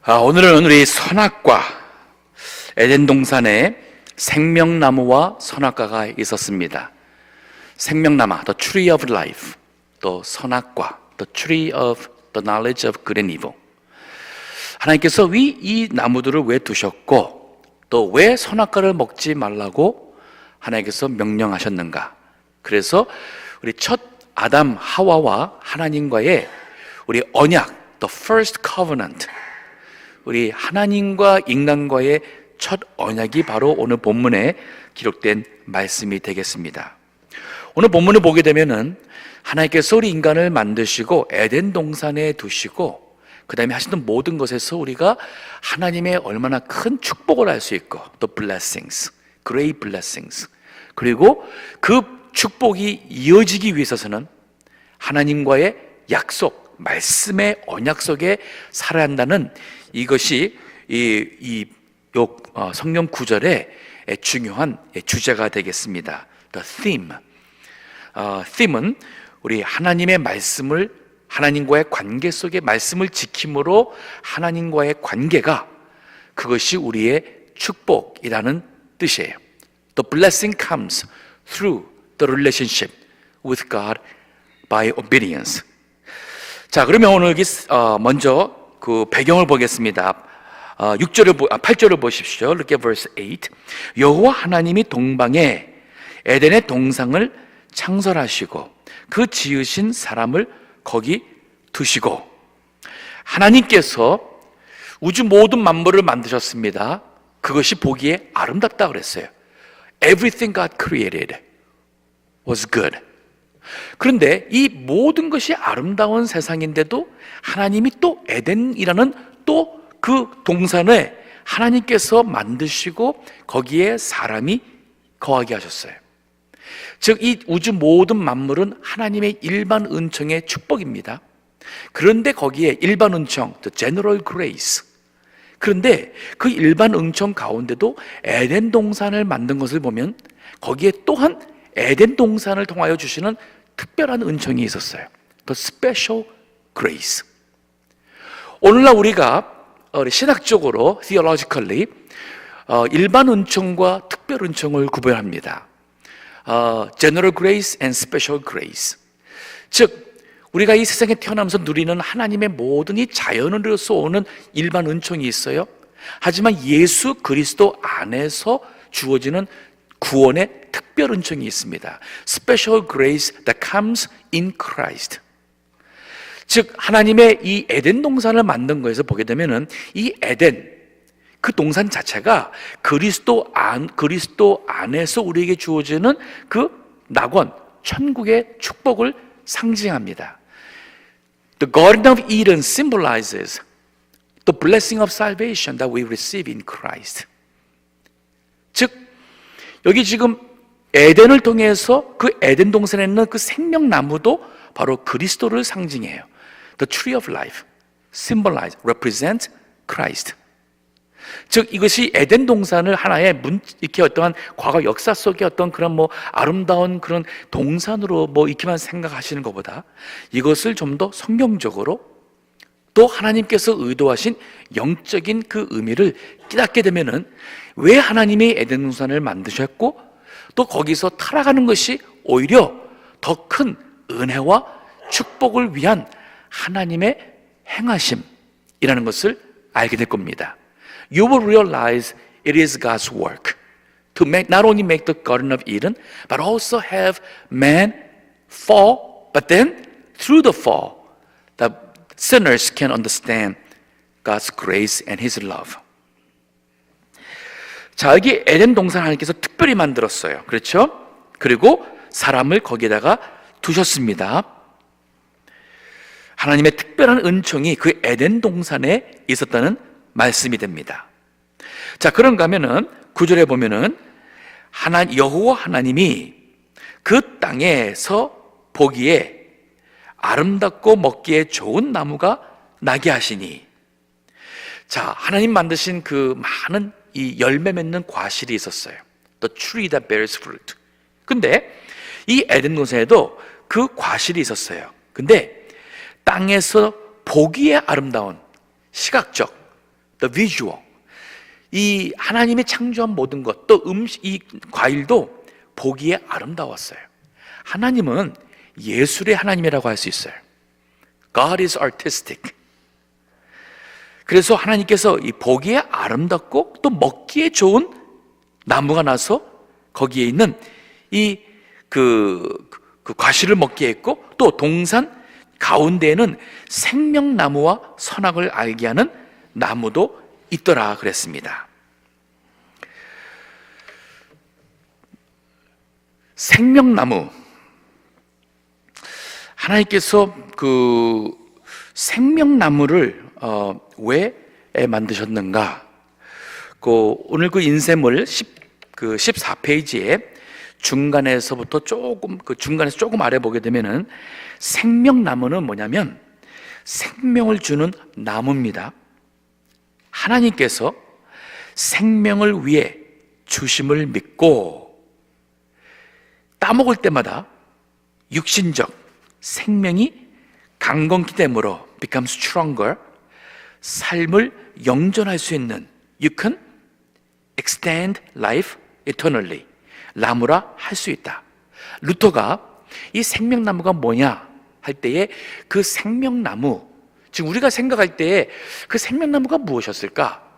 오늘은 우리 선악과, 에덴 동산에 생명나무와 선악과가 있었습니다. 생명나무, the tree of life, 또 선악과, the tree of the knowledge of good and evil. 하나님께서 이 나무들을 왜 두셨고, 또 왜 선악과를 먹지 말라고 하나님께서 명령하셨는가? 그래서 우리 첫 아담 하와와 하나님과의 우리 언약, the first covenant, 우리 하나님과 인간과의 첫 언약이 바로 오늘 본문에 기록된 말씀이 되겠습니다. 오늘 본문을 보게 되면은 하나님께서 우리 인간을 만드시고 에덴 동산에 두시고 그 다음에 하시는 모든 것에서 우리가 하나님의 얼마나 큰 축복을 알 수 있고, 또 blessings, great blessings, 그리고 그 축복이 이어지기 위해서는 하나님과의 약속, 말씀의 언약 속에 살아야 한다는 이것이 성경 구절의 중요한 주제가 되겠습니다. The theme. theme은 우리 하나님의 말씀을, 하나님과의 관계 속에 말씀을 지킴으로 하나님과의 관계가, 그것이 우리의 축복이라는 뜻이에요. The blessing comes through the relationship with God by obedience. 자, 그러면 오늘 여기 먼저 그 배경을 보겠습니다. 8절을 보십시오. Look at verse 8. 여호와 하나님이 동방에 에덴의 동상을 창설하시고 그 지으신 사람을 거기 두시고, 하나님께서 우주 모든 만물을 만드셨습니다. 그것이 보기에 아름답다 그랬어요. Everything God created was good. 그런데 이 모든 것이 아름다운 세상인데도 하나님이 또 에덴이라는 또 그 동산에 하나님께서 만드시고 거기에 사람이 거하게 하셨어요. 즉, 이 우주 모든 만물은 하나님의 일반 은총의 축복입니다. 그런데 거기에 일반 은총, the general grace, 그런데 그 일반 은총 가운데도 에덴 동산을 만든 것을 보면 거기에 또한 에덴 동산을 통하여 주시는 특별한 은총이 있었어요. The special grace. 오늘날 우리가 신학적으로 theologically 일반 은총과 특별 은총을 구별합니다. General grace and special grace. 즉, 우리가 이 세상에 태어나면서 누리는 하나님의 모든 이 자연으로서 오는 일반 은총이 있어요. 하지만 예수 그리스도 안에서 주어지는 구원의 특별 은총이 있습니다. Special grace that comes in Christ. 즉, 하나님의 이 에덴 동산을 만든 거에서 보게 되면은 이 에덴, 그 동산 자체가 그리스도 안에서 우리에게 주어지는 그 낙원, 천국의 축복을 상징합니다. The Garden of Eden symbolizes the blessing of salvation that we receive in Christ. 즉, 여기 지금 에덴을 통해서 그 에덴 동산에 있는 그 생명나무도 바로 그리스도를 상징해요. The tree of life symbolize, represent Christ. 즉, 이것이 에덴 동산을 하나의 이렇게 어떠한 과거 역사 속의 어떤 그런 아름다운 그런 동산으로 이렇게만 생각하시는 것보다 이것을 좀 더 성경적으로 또 하나님께서 의도하신 영적인 그 의미를 깨닫게 되면은 왜 하나님이 에덴 동산을 만드셨고 또 거기서 타락하는 것이 오히려 더 큰 은혜와 축복을 위한 하나님의 행하심이라는 것을 알게 될 겁니다. You will realize it is God's work to not only make the Garden of Eden, but also have man fall, but then through the fall, the sinners can understand God's grace and His love. 자, 여기 에덴 동산 하나님께서 특별히 만들었어요. 그렇죠? 그리고 사람을 거기에다가 두셨습니다. 하나님의 특별한 은총이 그 에덴 동산에 있었다는 말씀이 됩니다. 자, 그런가 하면은 9절에 보면은 여호와 하나님이 그 땅에서 보기에 아름답고 먹기에 좋은 나무가 나게 하시니. 자, 하나님 만드신 그 많은 이 열매 맺는 과실이 있었어요. The tree that bears fruit. 근데 이 에덴 동산에도 그 과실이 있었어요. 근데 땅에서 보기에 아름다운 시각적, the visual. 이 하나님이 창조한 모든 것, 또 이 과일도 보기에 아름다웠어요. 하나님은 예술의 하나님이라고 할 수 있어요. God is artistic. 그래서 하나님께서 이 보기에 아름답고 또 먹기에 좋은 나무가 나서 거기에 있는 그 과실을 먹게 했고, 또 동산 가운데에는 생명나무와 선악을 알게 하는 나무도 있더라 그랬습니다. 생명나무, 하나님께서 그 생명나무를 왜 만드셨는가? 오늘 그 인쇄물 14페이지에 중간에서 조금 아래 보게 되면은 생명나무는 뭐냐면 생명을 주는 나무입니다. 하나님께서 생명을 위해 주심을 믿고 따먹을 때마다 육신적 생명이 강건케 됨으로 become stronger, 삶을 영전할 수 있는, you can extend life eternally, 나무라 할 수 있다. 루터가 이 생명나무가 뭐냐 할 때에 그 생명나무, 지금 우리가 생각할 때에 그 생명나무가 무엇이었을까?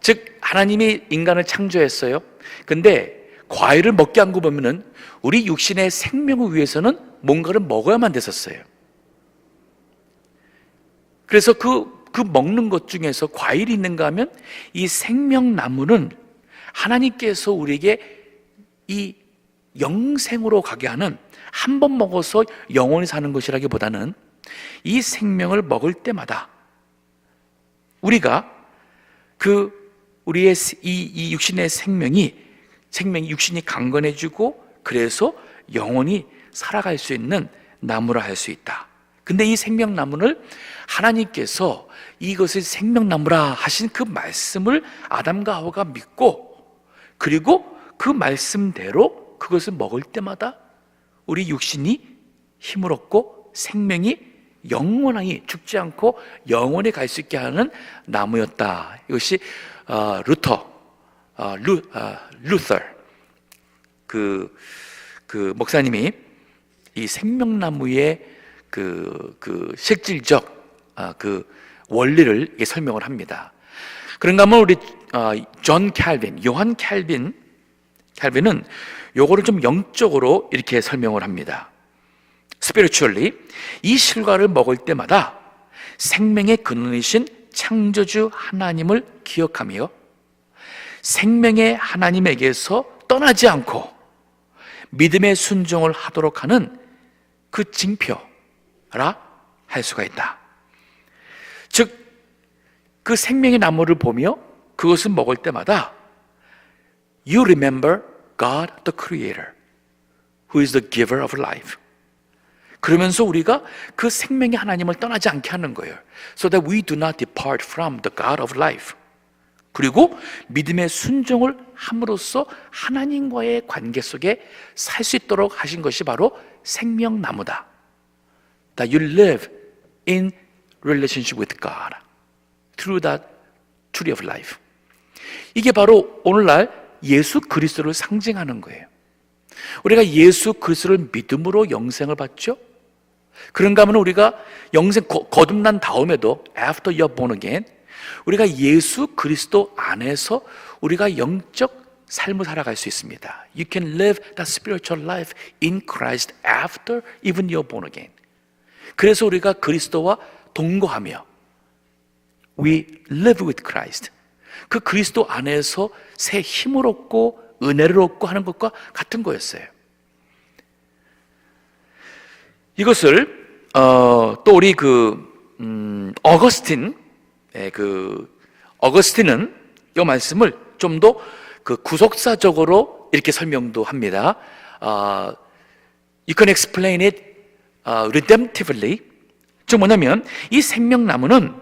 즉 하나님이 인간을 창조했어요. 근데 과일을 먹게 한 거 보면은 우리 육신의 생명을 위해서는 뭔가를 먹어야만 됐었어요. 그래서 그 먹는 것 중에서 과일이 있는가 하면 이 생명나무는 하나님께서 우리에게 이 영생으로 가게 하는, 한 번 먹어서 영원히 사는 것이라기보다는 이 생명을 먹을 때마다 우리가 우리의 이 육신의 생명이 육신이 강건해지고 그래서 영원히 살아갈 수 있는 나무라 할 수 있다. 근데 이 생명나무를 하나님께서 이것을 생명나무라 하신 그 말씀을 아담과 하와가 믿고, 그리고 그 말씀대로 그것을 먹을 때마다 우리 육신이 힘을 얻고 생명이 영원히 죽지 않고 영원히 갈 수 있게 하는 나무였다. 이것이 루터 그 목사님이 이 생명나무의 그 실질적 원리를 이렇게 설명을 합니다. 그런가 하면 우리 요한 캘빈은 요거를 좀 영적으로 이렇게 설명을 합니다. Spiritually, 이 실과를 먹을 때마다 생명의 근원이신 창조주 하나님을 기억하며 생명의 하나님에게서 떠나지 않고 믿음의 순종을 하도록 하는 그 징표라 할 수가 있다. 즉, 그 생명의 나무를 보며 그것을 먹을 때마다 You remember God the Creator, who is the giver of life. 그러면서 우리가 그 생명의 하나님을 떠나지 않게 하는 거예요. So that we do not depart from the God of life. 그리고 믿음의 순종을 함으로써 하나님과의 관계 속에 살 수 있도록 하신 것이 바로 생명나무다. That you live in relationship with God through that tree of life. 이게 바로 오늘날 예수 그리스도를 상징하는 거예요. 우리가 예수 그리스도를 믿음으로 영생을 받죠. 그런가 하면 우리가 영생 거듭난 다음에도 after you are born again, 우리가 예수 그리스도 안에서 우리가 영적 삶을 살아갈 수 있습니다. You can live that spiritual life in Christ after even you are born again. 그래서 우리가 그리스도와 동거하며 we live with Christ, 그 그리스도 안에서 새 힘을 얻고 은혜를 얻고 하는 것과 같은 거였어요. 이것을 또 우리 어거스틴은 이 말씀을 좀 더 구속사적으로 이렇게 설명도 합니다. You can explain it redemptively. 즉 뭐냐면 이 생명나무는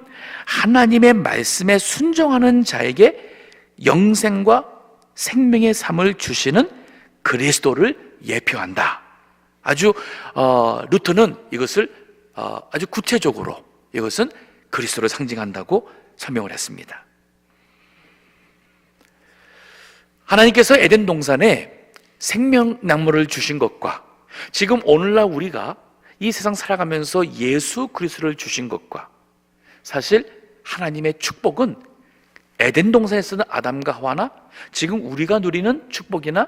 하나님의 말씀에 순종하는 자에게 영생과 생명의 삶을 주시는 그리스도를 예표한다. 아주 루터는 이것을 아주 구체적으로 이것은 그리스도를 상징한다고 설명을 했습니다. 하나님께서 에덴 동산에 생명나무를 주신 것과 지금 오늘날 우리가 이 세상 살아가면서 예수 그리스도를 주신 것과 사실 하나님의 축복은 에덴 동산에 쓰는 아담과 하와나 지금 우리가 누리는 축복이나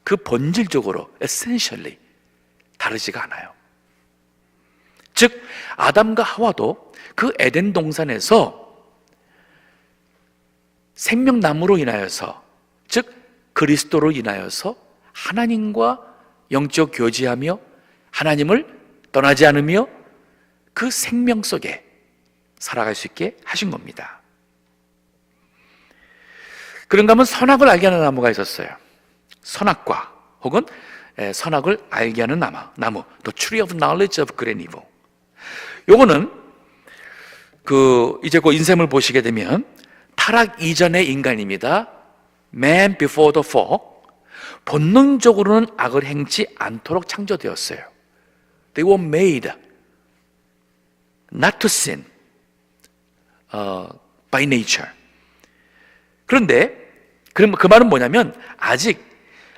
그 본질적으로 essentially 다르지가 않아요. 즉 아담과 하와도 그 에덴 동산에서 생명나무로 인하여서 즉 그리스도로 인하여서 하나님과 영적 교제하며 하나님을 떠나지 않으며 그 생명 속에 살아갈 수 있게 하신 겁니다. 그런가 하면 선악을 알게 하는 나무가 있었어요. 선악과 혹은 선악을 알게 하는 나무 The Tree of Knowledge of Good and Evil. 요거는 이제 그 인생을 보시게 되면 타락 이전의 인간입니다. Man before the fall. 본능적으로는 악을 행치 않도록 창조되었어요. They were made not to sin by nature. 그런데 그 말은 뭐냐면 아직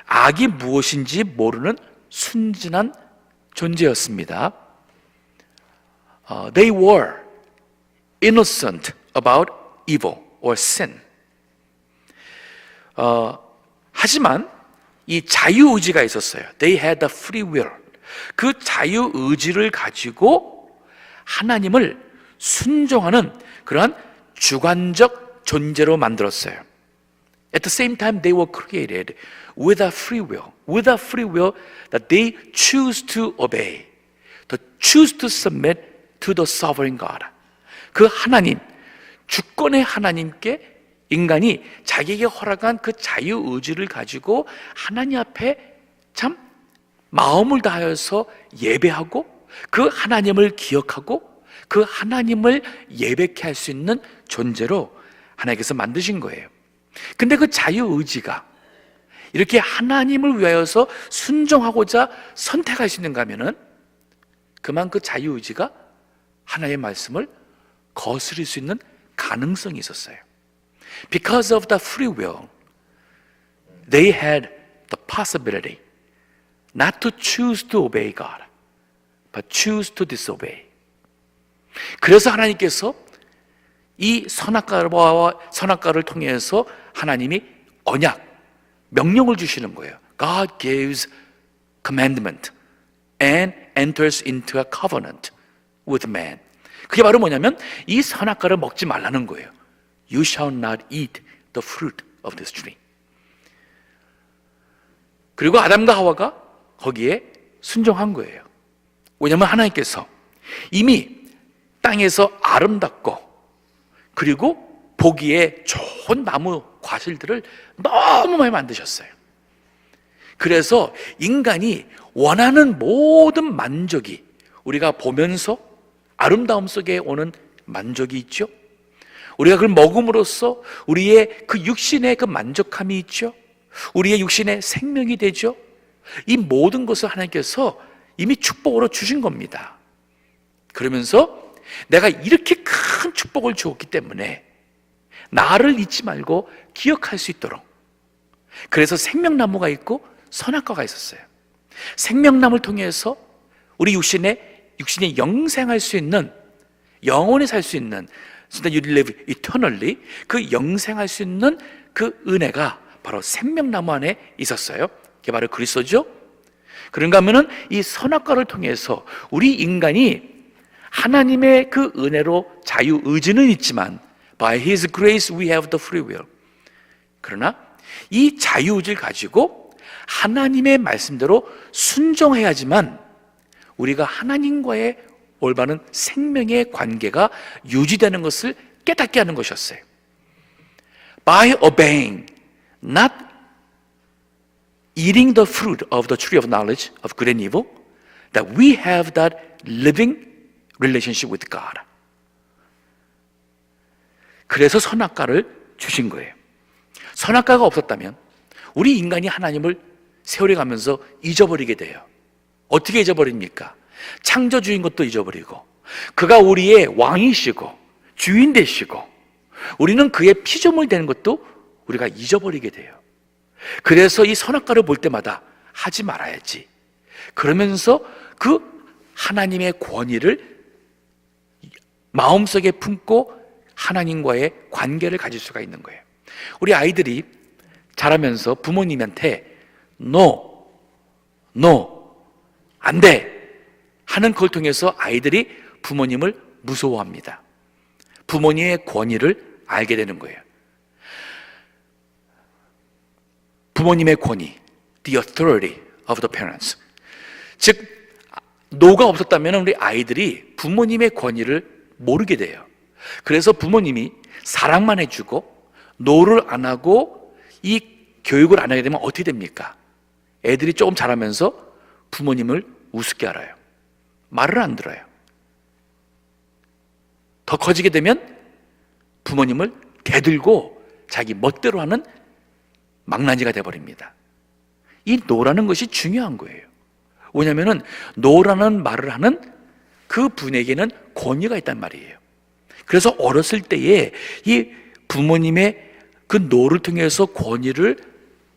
악이 무엇인지 모르는 순진한 존재였습니다. They were innocent about evil or sin. 하지만 이 자유의지가 있었어요. They had the free will. 그 자유의지를 가지고 하나님을 순종하는 그러한 주관적 존재로 만들었어요. At the same time, they were created with a free will. With a free will that they choose to obey. To choose to submit to the sovereign God. 그 하나님, 주권의 하나님께 인간이 자기에게 허락한 그 자유의지를 가지고 하나님 앞에 참 마음을 다하여서 예배하고 그 하나님을 기억하고 그 하나님을 예배케 할 수 있는 존재로 하나님께서 만드신 거예요. 근데 그 자유의지가 이렇게 하나님을 위하여서 순종하고자 선택할 수 있는가 하면은 그만 그 자유의지가 하나님의 말씀을 거스릴 수 있는 가능성이 있었어요. Because of the free will, they had the possibility not to choose to obey God, but choose to disobey. 그래서 하나님께서 이 선악과를 통해서 하나님이 언약, 명령을 주시는 거예요. God gives commandment and enters into a covenant with man. 그게 바로 뭐냐면 이 선악과를 먹지 말라는 거예요. You shall not eat the fruit of this tree. 그리고 아담과 하와가 거기에 순종한 거예요. 왜냐하면 하나님께서 이미 땅에서 아름답고 그리고 보기에 좋은 나무 과실들을 너무 많이 만드셨어요. 그래서 인간이 원하는 모든 만족이 우리가 보면서 아름다움 속에 오는 만족이 있죠. 우리가 그걸 먹음으로써 우리의 그 육신의 그 만족함이 있죠. 우리의 육신의 생명이 되죠. 이 모든 것을 하나님께서 이미 축복으로 주신 겁니다. 그러면서 내가 이렇게 큰 축복을 주었기 때문에 나를 잊지 말고 기억할 수 있도록 그래서 생명나무가 있고 선악과가 있었어요. 생명나무를 통해서 우리 육신이 영생할 수 있는 영원히 살 수 있는 so that you live eternally 그 영생할 수 있는 그 은혜가 바로 생명나무 안에 있었어요. 그게 바로 그리스도죠. 그런가 하면은 이 선악과를 통해서 우리 인간이 하나님의 그 은혜로 자유의지는 있지만 by His grace we have the free will. 그러나 이 자유의지를 가지고 하나님의 말씀대로 순종해야지만 우리가 하나님과의 올바른 생명의 관계가 유지되는 것을 깨닫게 하는 것이었어요. By obeying, not eating the fruit of the tree of knowledge of good and evil, that we have that living relationship with God. 그래서 선악과를 주신 거예요. 선악과가 없었다면 우리 인간이 하나님을 세월이 가면서 잊어버리게 돼요. 어떻게 잊어버립니까? 창조주인 것도 잊어버리고 그가 우리의 왕이시고 주인 되시고 우리는 그의 피조물 되는 것도 우리가 잊어버리게 돼요. 그래서 이 선악과를 볼 때마다 하지 말아야지, 그러면서 그 하나님의 권위를 마음속에 품고 하나님과의 관계를 가질 수가 있는 거예요. 우리 아이들이 자라면서 부모님한테 No, no, 안 돼 하는 걸 통해서 아이들이 부모님을 무서워합니다. 부모님의 권위를 알게 되는 거예요. 부모님의 권위, the authority of the parents. 즉, 노가 없었다면 우리 아이들이 부모님의 권위를 모르게 돼요. 그래서 부모님이 사랑만 해주고 노를 안 하고 이 교육을 안 하게 되면 어떻게 됩니까? 애들이 조금 자라면서 부모님을 우습게 알아요. 말을 안 들어요. 더 커지게 되면 부모님을 대들고 자기 멋대로 하는 망나니가 되어버립니다. 이 노라는 것이 중요한 거예요. 왜냐하면 노라는 말을 하는 그 분에게는 권위가 있단 말이에요. 그래서 어렸을 때에 이 부모님의 그 노를 통해서 권위를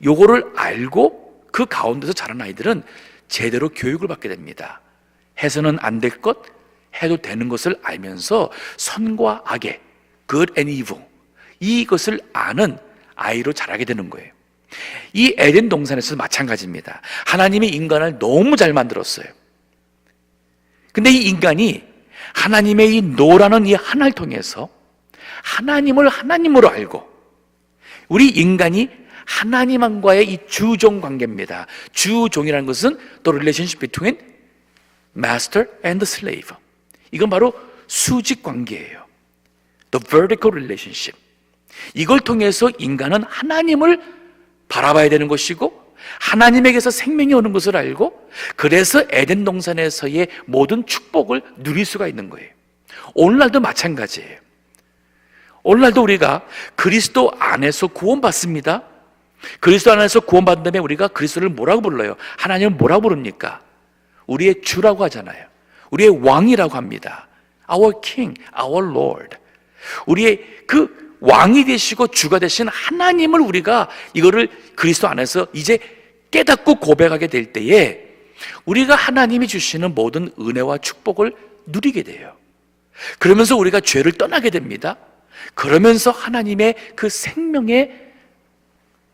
요거를 알고 그 가운데서 자란 아이들은 제대로 교육을 받게 됩니다. 해서는 안 될 것, 해도 되는 것을 알면서 선과 악의 good and evil, 이것을 아는 아이로 자라게 되는 거예요. 이 에덴 동산에서 마찬가지입니다. 하나님이 인간을 너무 잘 만들었어요. 근데 이 인간이 하나님의 이 노라는 이 하나를 통해서 하나님을 하나님으로 알고, 우리 인간이 하나님과의 이 주종 관계입니다. 주종이라는 것은 the relationship between master and the slave. 이건 바로 수직 관계예요. The vertical relationship. 이걸 통해서 인간은 하나님을 바라봐야 되는 것이고 하나님에게서 생명이 오는 것을 알고, 그래서 에덴 동산에서의 모든 축복을 누릴 수가 있는 거예요. 오늘날도 마찬가지예요. 오늘날도 우리가 그리스도 안에서 구원받습니다. 그리스도 안에서 구원받은 다음에 우리가 그리스도를 뭐라고 불러요? 하나님을 뭐라고 부릅니까? 우리의 주라고 하잖아요. 우리의 왕이라고 합니다. Our King, Our Lord. 우리의 그 왕이 되시고 주가 되신 하나님을 우리가 이거를 그리스도 안에서 이제 깨닫고 고백하게 될 때에 우리가 하나님이 주시는 모든 은혜와 축복을 누리게 돼요. 그러면서 우리가 죄를 떠나게 됩니다. 그러면서 하나님의 그 생명의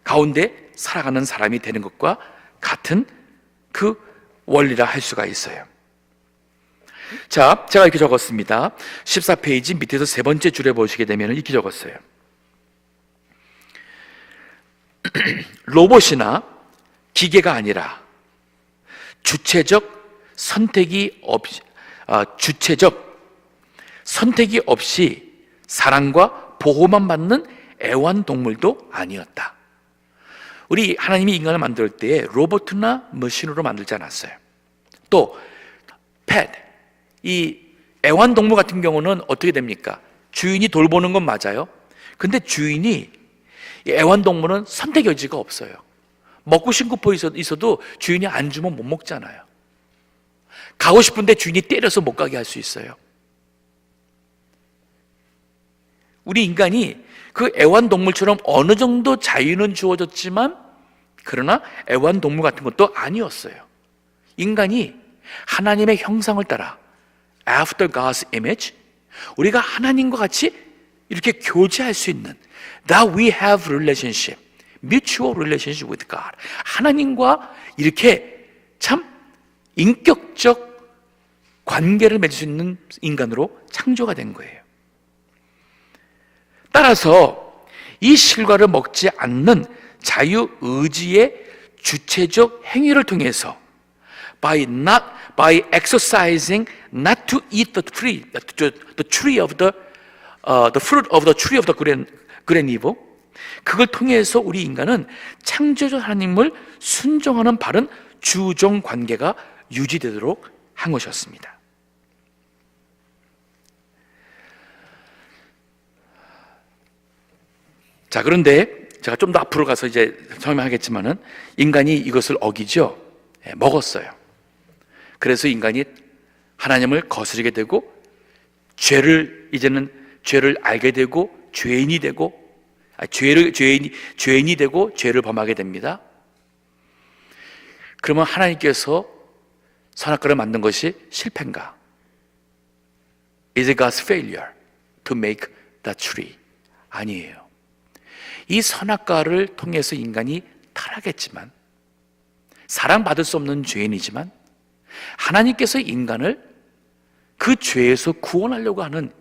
가운데 살아가는 사람이 되는 것과 같은 그 원리라 할 수가 있어요. 자, 제가 이렇게 적었습니다. 14페이지 밑에서 세 번째 줄에 보시게 되면 이렇게 적었어요. 로봇이나 기계가 아니라 주체적 선택이 없이 사랑과 보호만 받는 애완동물도 아니었다. 우리 하나님이 인간을 만들 때 로봇이나 머신으로 만들지 않았어요. 또 펫, 이 애완동물 같은 경우는 어떻게 됩니까? 주인이 돌보는 건 맞아요. 근데 주인이, 애완동물은 선택 여지가 없어요. 먹고 싶고 있어도 주인이 안 주면 못 먹잖아요. 가고 싶은데 주인이 때려서 못 가게 할 수 있어요. 우리 인간이 그 애완동물처럼 어느 정도 자유는 주어졌지만 그러나 애완동물 같은 것도 아니었어요. 인간이 하나님의 형상을 따라 after God's image, 우리가 하나님과 같이 이렇게 교제할 수 있는 that we have relationship, mutual relationship with God, 하나님과 이렇게 참 인격적 관계를 맺을 수 있는 인간으로 창조가 된 거예요. 따라서 이 실과를 먹지 않는 자유의지의 주체적 행위를 통해서 by exercising not to eat the tree of the fruit of the tree of the good and evil, 그걸 통해서 우리 인간은 창조주 하나님을 순종하는 바른 주종 관계가 유지되도록 한 것이었습니다. 자, 그런데 제가 좀 더 앞으로 가서 이제 설명하겠지만은 인간이 이것을 어기죠. 먹었어요. 그래서 인간이 하나님을 거스르게 되고 이제는 죄를 알게 되고 죄인이 되고 죄인이 되고 죄를 범하게 됩니다. 그러면 하나님께서 선악과를 만든 것이 실패인가? Is it God's failure to make the tree? 아니에요. 이 선악과를 통해서 인간이 타락했지만, 사랑받을 수 없는 죄인이지만 하나님께서 인간을 그 죄에서 구원하려고 하는,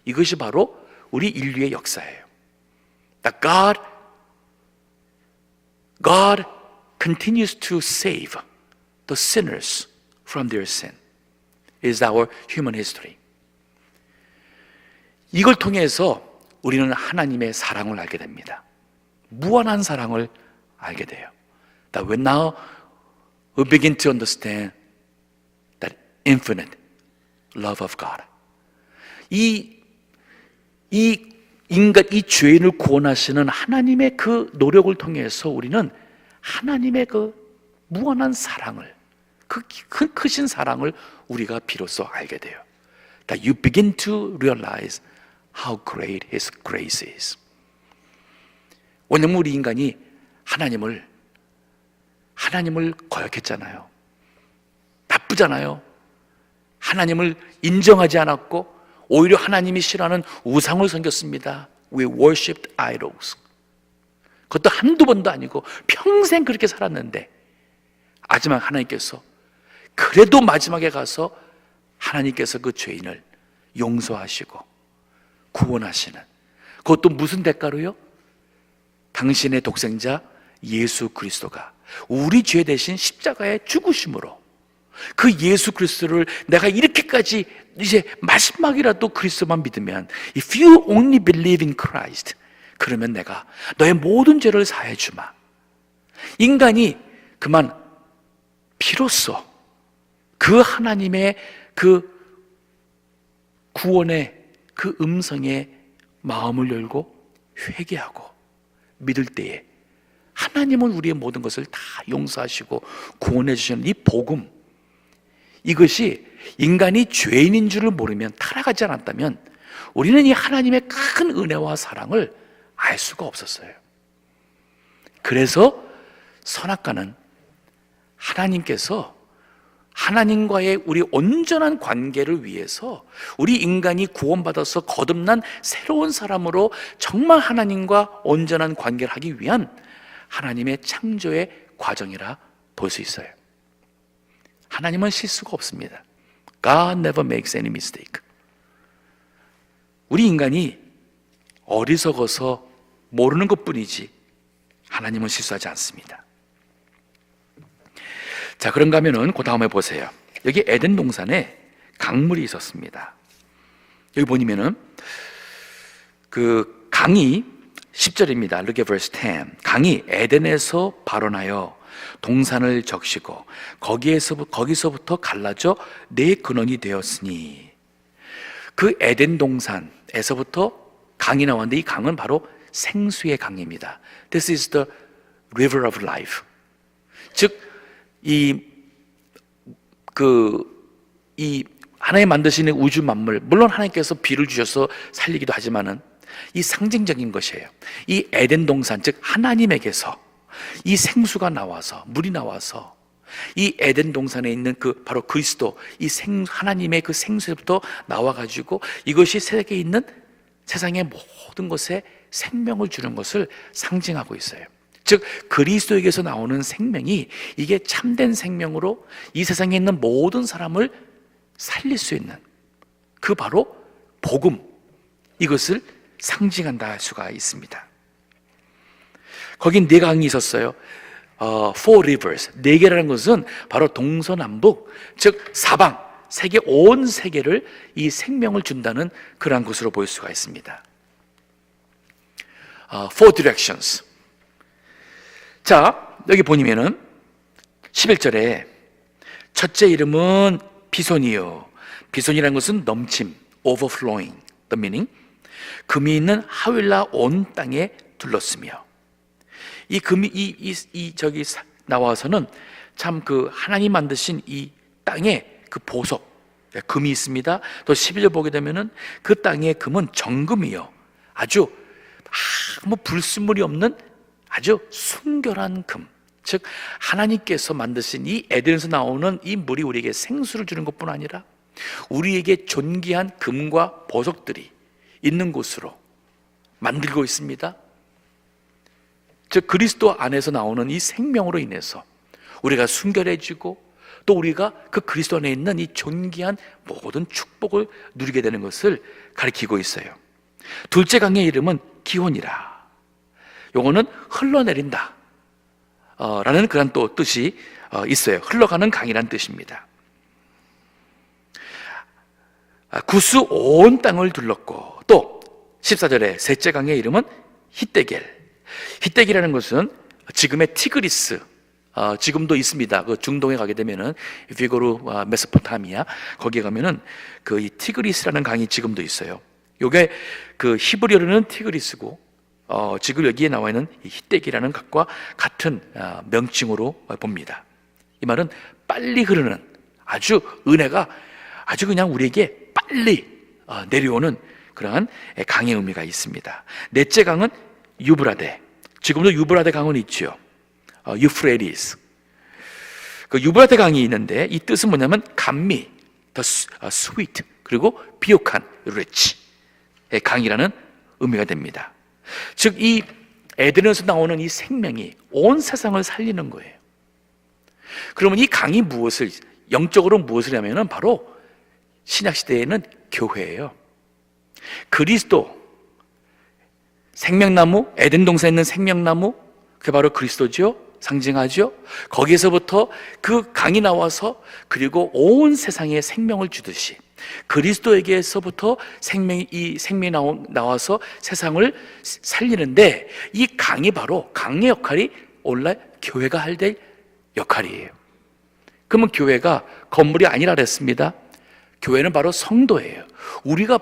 이것이 바로 우리 인류의 역사예요. God continues to save the sinners from their sin. It is our human history. 이걸 통해서 우리는 하나님의 사랑을 알게 됩니다. 무한한 사랑을 알게 돼요. That when now we begin to understand that infinite love of God. 이 인간, 이 죄인을 구원하시는 하나님의 그 노력을 통해서 우리는 하나님의 그 무한한 사랑을, 그 크신 사랑을 우리가 비로소 알게 돼요. That you begin to realize how great His grace is. 왜냐면 우리 인간이 하나님을 거역했잖아요. 나쁘잖아요. 하나님을 인정하지 않았고 오히려 하나님이 싫어하는 우상을 섬겼습니다. We worshipped idols. 그것도 한두 번도 아니고 평생 그렇게 살았는데, 하지만 하나님께서 그래도 마지막에 가서 하나님께서 그 죄인을 용서하시고 구원하시는, 그것도 무슨 대가로요? 당신의 독생자 예수 그리스도가 우리 죄 대신 십자가에 죽으심으로, 그 예수 그리스도를 내가 이렇게까지 이제 마지막이라도 그리스도만 믿으면, if you only believe in Christ, 그러면 내가 너의 모든 죄를 사해 주마. 인간이 그만 비로소 그 하나님의 그 구원의 그 음성에 마음을 열고 회개하고 믿을 때에 하나님은 우리의 모든 것을 다 용서하시고 구원해 주시는 이 복음, 이것이 인간이 죄인인 줄을 모르면, 타락하지 않았다면 우리는 이 하나님의 큰 은혜와 사랑을 알 수가 없었어요. 그래서 선악과는 하나님께서 하나님과의 우리 온전한 관계를 위해서, 우리 인간이 구원받아서 거듭난 새로운 사람으로 정말 하나님과 온전한 관계를 하기 위한 하나님의 창조의 과정이라 볼 수 있어요. 하나님은 실수가 없습니다. God never makes any mistake. 우리 인간이 어리석어서 모르는 것뿐이지 하나님은 실수하지 않습니다. 자, 그런가 하면은 그 다음에 보세요. 여기 에덴 동산에 강물이 있었습니다. 여기 보시면은 그 강이 10절입니다. Look at verse 10. 강이 에덴에서 발원하여 동산을 적시고 거기서부터 갈라져 네 근원이 되었으니, 그 에덴 동산에서부터 강이 나왔는데, 이 강은 바로 생수의 강입니다. This is the river of life. 즉, 이 하나님 만드시는 우주 만물, 물론 하나님께서 비를 주셔서 살리기도 하지만은 이 상징적인 것이에요. 이 에덴 동산, 즉 하나님에게서 이 생수가 나와서, 물이 나와서 이 에덴 동산에 있는 그 바로 그리스도, 이 하나님의 그 생수부터 나와가지고 이것이 세계에 있는 세상의 모든 것에 생명을 주는 것을 상징하고 있어요. 즉 그리스도에게서 나오는 생명이, 이게 참된 생명으로 이 세상에 있는 모든 사람을 살릴 수 있는 그 바로 복음, 이것을 상징한다 할 수가 있습니다. 거긴 네 강이 있었어요. Four rivers, 네 개라는 것은 바로 동서남북, 즉 사방, 세계 온 세계를 이 생명을 준다는 그러한 것으로 볼 수가 있습니다. Four directions. 자, 여기 보시면은 11절에 첫째 이름은 비손이요. 비손이라는 것은 넘침, overflowing, the meaning. 금이 있는 하윌라 온 땅에 둘렀으며, 이 금이 저기 나와서는 참 그 하나님 만드신 이 땅에 그 보석, 금이 있습니다. 또 11절 보게 되면은 그 땅의 금은 정금이요, 아주 아무 불순물이 없는 아주 순결한 금, 즉 하나님께서 만드신 이 에덴에서 나오는 이 물이 우리에게 생수를 주는 것뿐 아니라 우리에게 존귀한 금과 보석들이 있는 곳으로 만들고 있습니다. 즉 그리스도 안에서 나오는 이 생명으로 인해서 우리가 순결해지고 또 우리가 그 그리스도 안에 있는 이 존귀한 모든 축복을 누리게 되는 것을 가리키고 있어요. 둘째 강의 이름은 기혼이라. 요거는 흘러내린다 라는 그런 또 뜻이 있어요. 흘러가는 강이라는 뜻입니다. 구스 온 땅을 둘렀고, 또 14절에 셋째 강의 이름은 히데겔. 히데겔이라는 것은 지금의 티그리스, 지금도 있습니다. 그 중동에 가게 되면은 if you go to 메소포타미아, 거기에 가면은 그 이 티그리스라는 강이 지금도 있어요. 요게 그 히브리어로는 티그리스고 지금 여기에 나와 있는 이 히데겔이라는 것과 같은 명칭으로 봅니다. 이 말은 빨리 흐르는, 아주 은혜가 아주 그냥 우리에게 빨리 내려오는 그러한 강의 의미가 있습니다. 넷째 강은 유브라데. 지금도 유브라데 강은 있죠. 유프레디스. 그 유브라데 강이 있는데 이 뜻은 뭐냐면 감미, the sweet, 그리고 비옥한, rich 강이라는 의미가 됩니다. 즉 이 에덴에서 나오는 이 생명이 온 세상을 살리는 거예요. 그러면 이 강이 무엇을, 영적으로 무엇을 하면은 바로 신약시대에는 교회예요. 그리스도, 생명나무, 에덴 동산에 있는 생명나무, 그게 바로 그리스도죠. 상징하죠. 거기에서부터 그 강이 나와서 그리고 온 세상에 생명을 주듯이 그리스도에게서부터 이 생명이 나와서 세상을 살리는데, 이 강이 바로, 강의 역할이 원래 교회가 할 될 역할이에요. 그러면 교회가 건물이 아니라 그랬습니다. 교회는 바로 성도예요. 우리가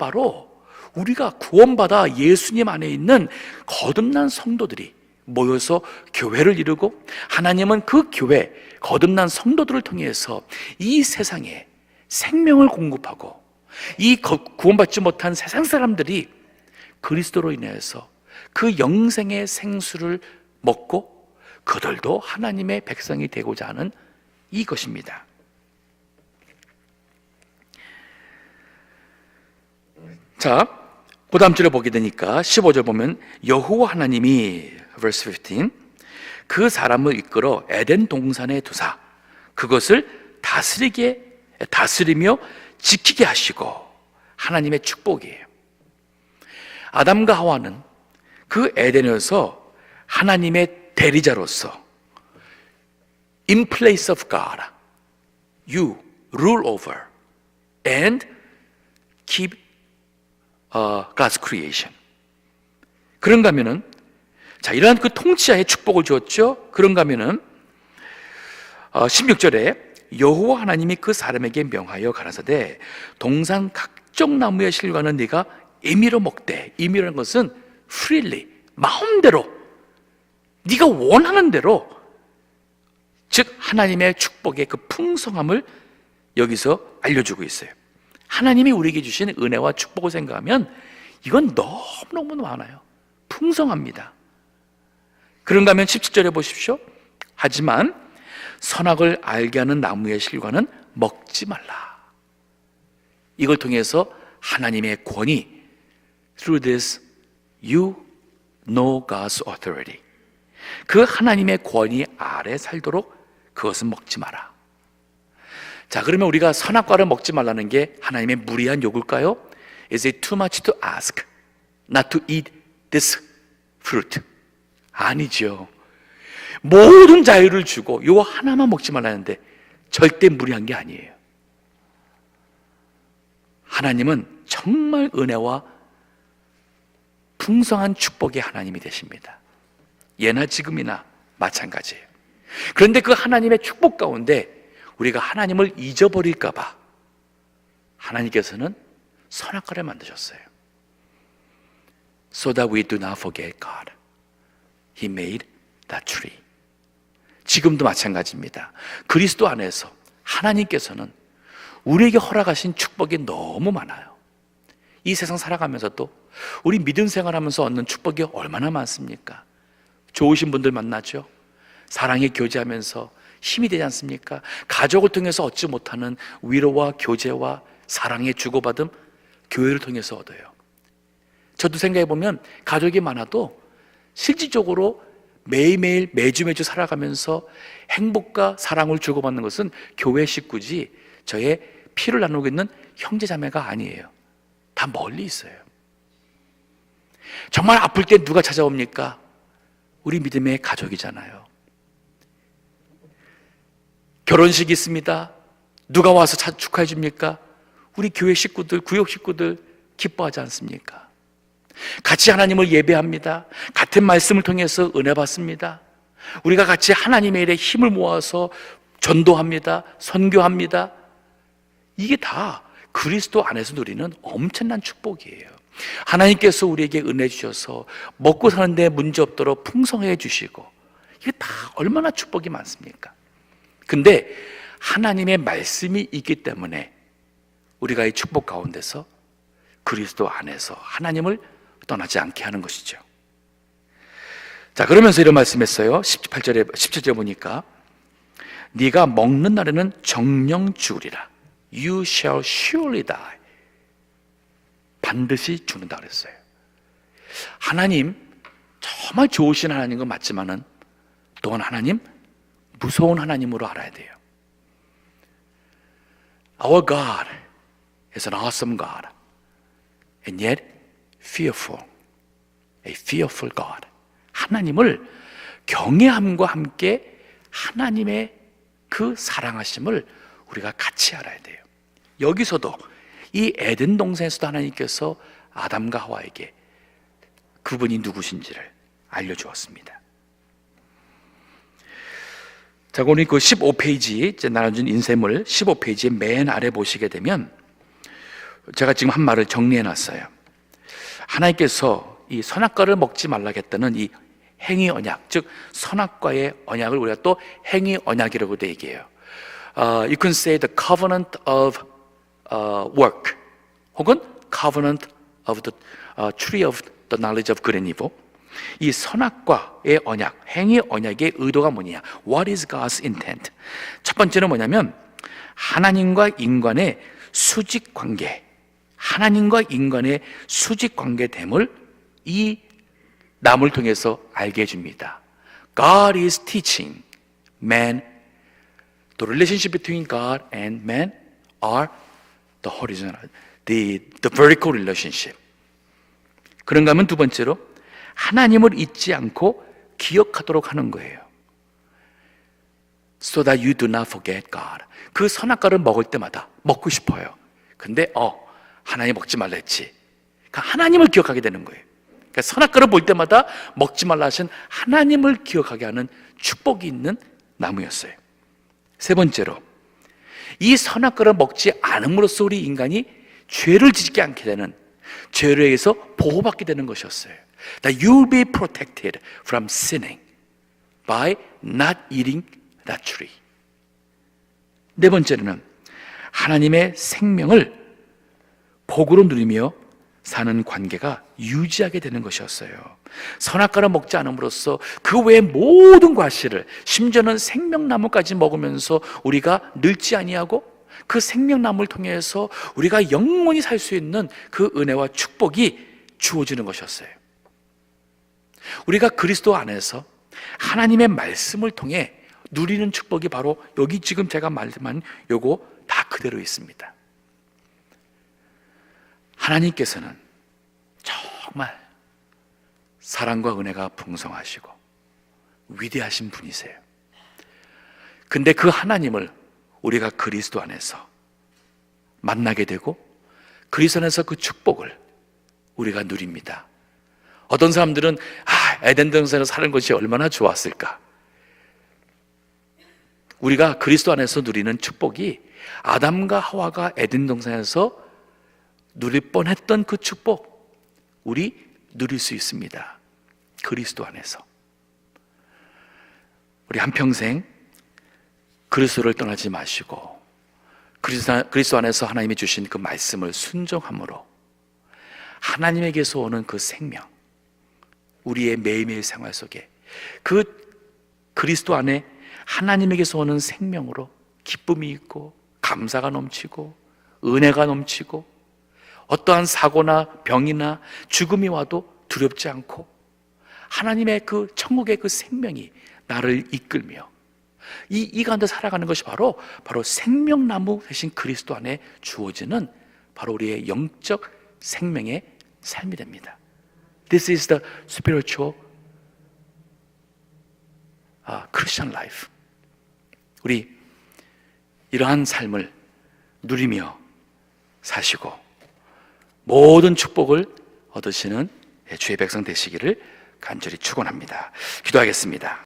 구원받아 예수님 안에 있는 거듭난 성도들이 모여서 교회를 이루고, 하나님은 그 교회, 거듭난 성도들을 통해서 이 세상에 생명을 공급하고, 이 구원받지 못한 세상 사람들이 그리스도로 인해서 그 영생의 생수를 먹고 그들도 하나님의 백성이 되고자 하는 이것입니다. 자, 그 다음 절에 보게 되니까 15절 보면 여호와 하나님이 verse 15 그 사람을 이끌어 에덴 동산에 두사 그것을 다스리며 지키게 하시고, 하나님의 축복이에요. 아담과 하와는 그 에덴에서 하나님의 대리자로서 in place of God, you rule over and keep God's creation. 그런가 하면은, 자, 이러한 그 통치하에 축복을 주었죠. 그런가 하면은 16절에 여호와 하나님이 그 사람에게 명하여 가라사대 동산 각종 나무의 실과는 네가 임의로 먹되, 임의라는 것은 freely, 마음대로, 네가 원하는 대로, 즉 하나님의 축복의 그 풍성함을 여기서 알려주고 있어요. 하나님이 우리에게 주신 은혜와 축복을 생각하면 이건 너무너무 많아요. 풍성합니다. 그런가 하면 17절에 보십시오. 하지만 선악을 알게 하는 나무의 실과는 먹지 말라. 이걸 통해서 하나님의 권위, through this you know God's authority, 그 하나님의 권위 아래 살도록 그것은 먹지 마라. 자, 그러면 우리가 선악과를 먹지 말라는 게 하나님의 무리한 요구일까요? Is it too much to ask not to eat this fruit? 아니죠. 모든 자유를 주고 요 하나만 먹지 말라는데 절대 무리한 게 아니에요. 하나님은 정말 은혜와 풍성한 축복의 하나님이 되십니다. 예나 지금이나 마찬가지예요. 그런데 그 하나님의 축복 가운데 우리가 하나님을 잊어버릴까 봐 하나님께서는 선악과를 만드셨어요. So that we do not forget God. He made that tree. 지금도 마찬가지입니다. 그리스도 안에서 하나님께서는 우리에게 허락하신 축복이 너무 많아요. 이 세상 살아가면서도 우리 믿음 생활하면서 얻는 축복이 얼마나 많습니까? 좋으신 분들 만나죠. 사랑에 교제하면서 힘이 되지 않습니까? 가족을 통해서 얻지 못하는 위로와 교제와 사랑의 주고받음 교회를 통해서 얻어요. 저도 생각해 보면 가족이 많아도 실질적으로 매일매일 매주 살아가면서 행복과 사랑을 주고받는 것은 교회 식구지 저의 피를 나누고 있는 형제자매가 아니에요. 다 멀리 있어요. 정말 아플 때 누가 찾아옵니까? 우리 믿음의 가족이잖아요. 결혼식이 있습니다. 누가 와서 축하해 줍니까? 우리 교회 식구들, 구역 식구들 기뻐하지 않습니까? 같이 하나님을 예배합니다. 같은 말씀을 통해서 은혜 받습니다. 우리가 같이 하나님의 일에 힘을 모아서 전도합니다. 선교합니다. 이게 다 그리스도 안에서 누리는 엄청난 축복이에요. 하나님께서 우리에게 은혜 주셔서 먹고 사는데 문제 없도록 풍성해 주시고, 이게 다 얼마나 축복이 많습니까? 근데 하나님의 말씀이 있기 때문에 우리가 이 축복 가운데서 그리스도 안에서 하나님을 떠나지 않게 하는 것이죠. 자, 그러면서 이런 말씀했어요. 17절에 보니까 네가 먹는 날에는 정령 죽으리라. You shall surely die. 반드시 죽는다 그랬어요. 하나님 정말 좋으신 하나님인 건 맞지만은 또한 하나님 무서운 하나님으로 알아야 돼요. Our God is an awesome God and yet fearful. A fearful God. 하나님을 경외함과 함께 하나님의 그 사랑하심을 우리가 같이 알아야 돼요. 여기서도 이 에덴 동산에서도 하나님께서 아담과 하와에게 그분이 누구신지를 알려주었습니다. 자, 오늘 그 15페이지, 이제 나눠준 인쇄물 15페이지 맨 아래 보시게 되면 제가 지금 한 말을 정리해 놨어요. 하나님께서 이 선악과를 먹지 말라겠다는 이 행위 언약, 즉 선악과의 언약을 우리가 또 행위 언약이라고도 얘기해요. You can say the covenant of work, 혹은 covenant of the tree of the knowledge of good and evil. 이 선악과의 언약, 행위 언약의 의도가 뭐냐? What is God's intent? 첫 번째는 뭐냐면 하나님과 인간의 수직 관계, 하나님과 인간의 수직 관계됨을 이 나무를 통해서 알게 해줍니다. God is teaching man the relationship between God and man are the horizontal, the vertical relationship. 그런가 하면 두 번째로 하나님을 잊지 않고 기억하도록 하는 거예요. So that you do not forget God. 그 선악과를 먹을 때마다 먹고 싶어요. 근데 하나님 먹지 말라 했지. 그러니까 하나님을 기억하게 되는 거예요. 그러니까 선악과를 볼 때마다 먹지 말라 하신 하나님을 기억하게 하는 축복이 있는 나무였어요. 세 번째로 이 선악과를 먹지 않음으로써 우리 인간이 죄를 짓지 않게 되는, 죄를 의해서 보호받게 되는 것이었어요. That you will be protected from sinning by not eating that tree. 네 번째로는 하나님의 생명을 복으로 누리며 사는 관계가 유지하게 되는 것이었어요. 선악과를 먹지 않음으로써 그 외의 모든 과실을, 심지어는 생명나무까지 먹으면서 우리가 늙지 아니하고 그 생명나무를 통해서 우리가 영원히 살 수 있는 그 은혜와 축복이 주어지는 것이었어요. 우리가 그리스도 안에서 하나님의 말씀을 통해 누리는 축복이 바로 여기 지금 제가 말한 요거 다 그대로 있습니다. 하나님께서는 정말 사랑과 은혜가 풍성하시고 위대하신 분이세요. 근데 그 하나님을 우리가 그리스도 안에서 만나게 되고 그리스도 안에서 그 축복을 우리가 누립니다. 어떤 사람들은 에덴 동산에서 사는 것이 얼마나 좋았을까. 우리가 그리스도 안에서 누리는 축복이 아담과 하와가 에덴 동산에서 누릴 뻔했던 그 축복, 우리 누릴 수 있습니다. 그리스도 안에서. 우리 한평생 그리스도를 떠나지 마시고 그리스도 안에서 하나님이 주신 그 말씀을 순종함으로 하나님에게서 오는 그 생명, 우리의 매일매일 생활 속에 그 그리스도 안에 하나님에게서 오는 생명으로 기쁨이 있고 감사가 넘치고 은혜가 넘치고 어떠한 사고나 병이나 죽음이 와도 두렵지 않고 하나님의 그 천국의 그 생명이 나를 이끌며 이 가운데 살아가는 것이 바로 생명나무 대신 그리스도 안에 주어지는 바로 우리의 영적 생명의 삶이 됩니다. This is the spiritual Christian life. 우리 이러한 삶을 누리며 사시고 모든 축복을 얻으시는 주의 백성 되시기를 간절히 축원합니다. 기도하겠습니다.